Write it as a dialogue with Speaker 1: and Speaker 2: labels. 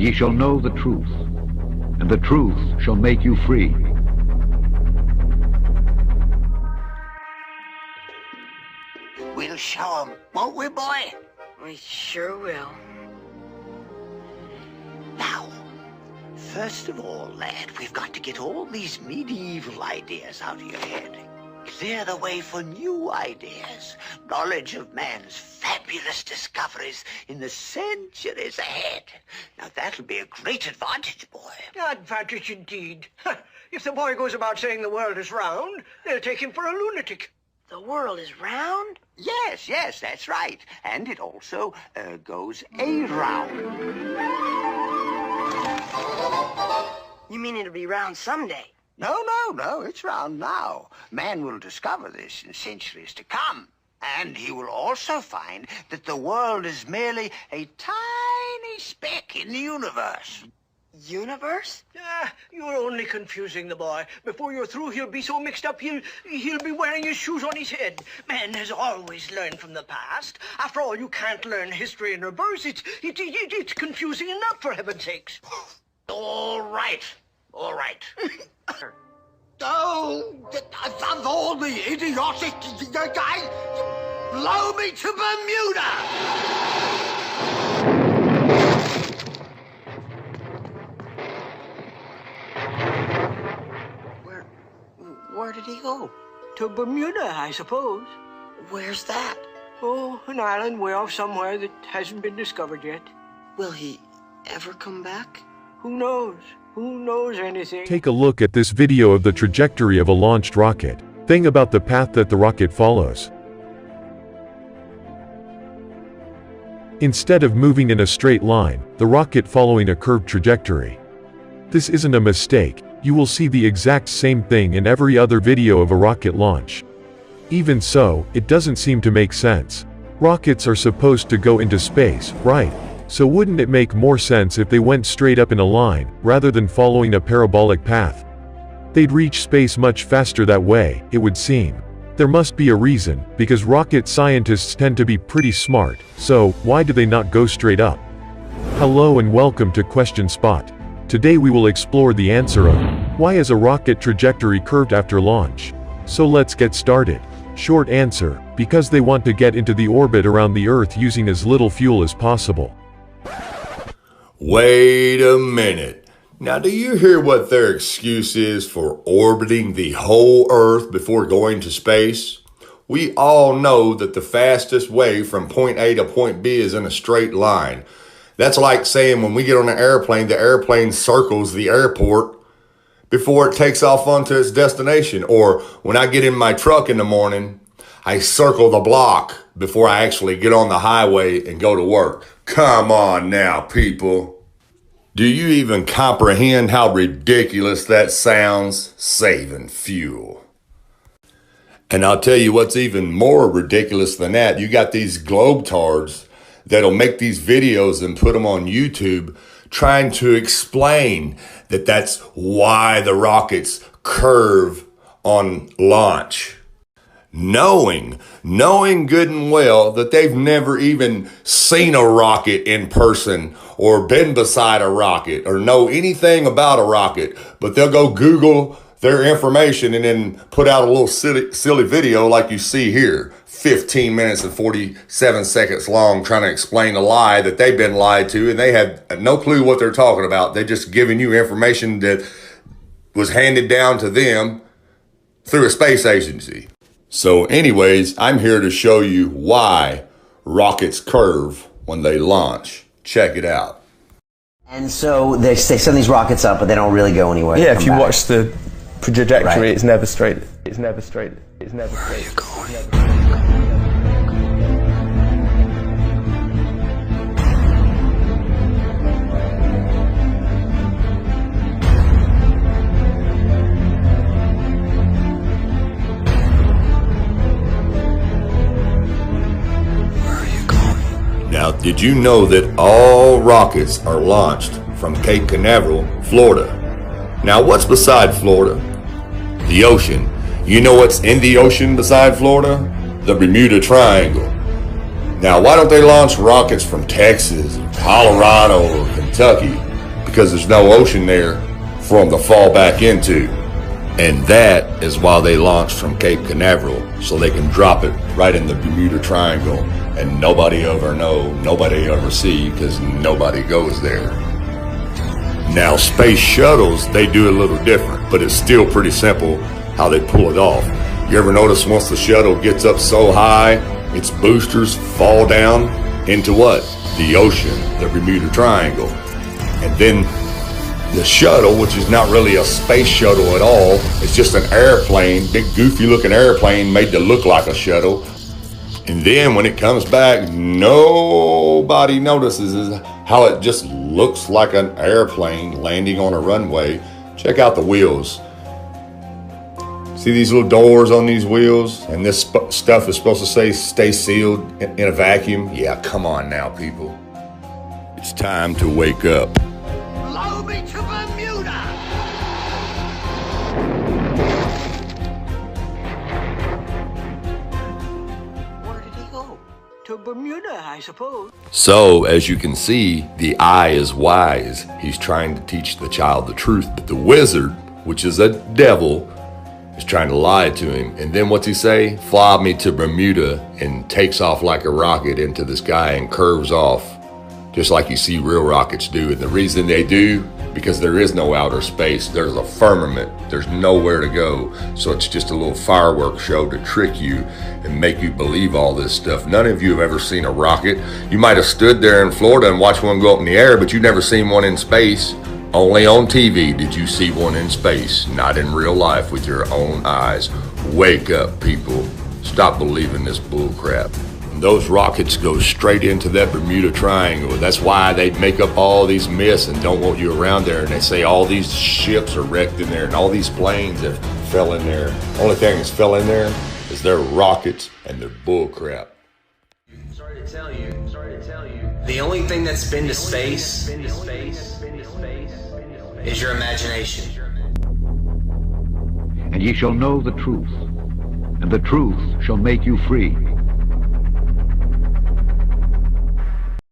Speaker 1: ye shall know the truth, and the truth shall make you free.
Speaker 2: We'll show 'em, won't we, boy?
Speaker 3: We sure will.
Speaker 2: Now, first of all, lad, we've got to get all these medieval ideas out of your head. Clear the way for new ideas. Knowledge of man's fabulous discoveries in the centuries ahead. Now, that'll be a great advantage, boy.
Speaker 4: Advantage indeed. If the boy goes about saying the world is round, they'll take him for a lunatic.
Speaker 3: The world is round?
Speaker 2: Yes, that's right. And it also goes around.
Speaker 3: You mean it'll be round someday?
Speaker 2: No, it's round now. Man will discover this in centuries to come. And he will also find that the world is merely a tiny speck in the universe.
Speaker 3: Universe?
Speaker 4: You're only confusing the boy. Before you're through, he'll be so mixed up, he'll be wearing his shoes on his head. Man has always learned from the past. After all, you can't learn history in reverse. It's confusing enough, for heaven's sakes.
Speaker 2: All right. Oh, of all the idiotic guys, blow me to Bermuda!
Speaker 3: Where did he go?
Speaker 4: To Bermuda, I suppose.
Speaker 3: Where's that?
Speaker 4: Oh, an island way off somewhere that hasn't been discovered yet.
Speaker 3: Will he ever come back?
Speaker 4: Who knows? Who knows anything?
Speaker 5: Take a look at this video of the trajectory of a launched rocket. Think about the path that the rocket follows. Instead of moving in a straight line, the rocket following a curved trajectory. This isn't a mistake. You will see the exact same thing in every other video of a rocket launch. Even so, it doesn't seem to make sense. Rockets are supposed to go into space, right? So wouldn't it make more sense if they went straight up in a line, rather than following a parabolic path? They'd reach space much faster that way, it would seem. There must be a reason, because rocket scientists tend to be pretty smart, so why do they not go straight up? Hello and welcome to Question Spot. Today we will explore the answer of, why is a rocket trajectory curved after launch? So let's get started. Short answer, because they want to get into the orbit around the Earth using as little fuel as possible.
Speaker 6: Wait a minute. Now, do you hear what their excuse is for orbiting the whole Earth before going to space? We all know that the fastest way from point A to point B is in a straight line. That's like saying when we get on an airplane, the airplane circles the airport before it takes off onto its destination. Or when I get in my truck in the morning, I circle the block before I actually get on the highway and go to work. Come on now, people. Do you even comprehend how ridiculous that sounds? Saving fuel. And I'll tell you what's even more ridiculous than that. You got these globetards that'll make these videos and put them on YouTube trying to explain that that's why the rockets curve on launch. Knowing good and well that they've never even seen a rocket in person or been beside a rocket or know anything about a rocket, but they'll go Google their information and then put out a little silly video like you see here, 15 minutes and 47 seconds long, trying to explain a lie that they've been lied to, and they have no clue what they're talking about. They're just giving you information that was handed down to them through a space agency. So anyways, I'm here to show you why rockets curve when they launch. Check it out.
Speaker 7: And so they send these rockets up, but they don't really go anywhere.
Speaker 8: Yeah, if you watch the trajectory,
Speaker 7: right.
Speaker 8: It's never straight. It's never straight. It's never straight. Where are you going?
Speaker 6: Now, did you know that all rockets are launched from Cape Canaveral, Florida? Now, what's beside Florida? The ocean. You know what's in the ocean beside Florida? The Bermuda Triangle. Now, why don't they launch rockets from Texas, or Colorado, or Kentucky? because there's no ocean there for them to fall back into. And that is why they launched from Cape Canaveral, so they can drop it right in the Bermuda Triangle, and nobody ever know, nobody ever see, because nobody goes there. Now, space shuttles, they do a little different, but it's still pretty simple how they pull it off. You ever notice once the shuttle gets up so high, its boosters fall down into what? The ocean, the Bermuda Triangle. And then the shuttle, which is not really a space shuttle at all, it's just an airplane, big goofy looking airplane made to look like a shuttle. And then when it comes back, nobody notices how it just looks like an airplane landing on a runway. Check out the wheels. See these little doors on these wheels? And this stuff is supposed to say stay sealed in a vacuum? Yeah, come on now, people. It's time to wake up.
Speaker 2: Blow me to Bermuda!
Speaker 4: Where did he go? To Bermuda, I suppose.
Speaker 6: So, as you can see, the eye is wise. He's trying to teach the child the truth. But the wizard, which is a devil, is trying to lie to him. And then what's he say? Fly me to Bermuda, and takes off like a rocket into the sky and curves off, just like you see real rockets do. And the reason they do, because there is no outer space. There's a firmament. There's nowhere to go. So it's just a little fireworks show to trick you and make you believe all this stuff. None of you have ever seen a rocket. You might have stood there in Florida and watched one go up in the air, but you've never seen one in space. Only on TV did you see one in space, not in real life with your own eyes. Wake up, people. Stop believing this bull crap. Those rockets go straight into that Bermuda Triangle. That's why they make up all these myths and don't want you around there. And they say all these ships are wrecked in there and all these planes have fell in there. Only thing that's fell in there is their rockets and their bull crap.
Speaker 9: Sorry to tell you. The only thing that's been to space is your imagination.
Speaker 1: And ye shall know the truth, and the truth shall make you free.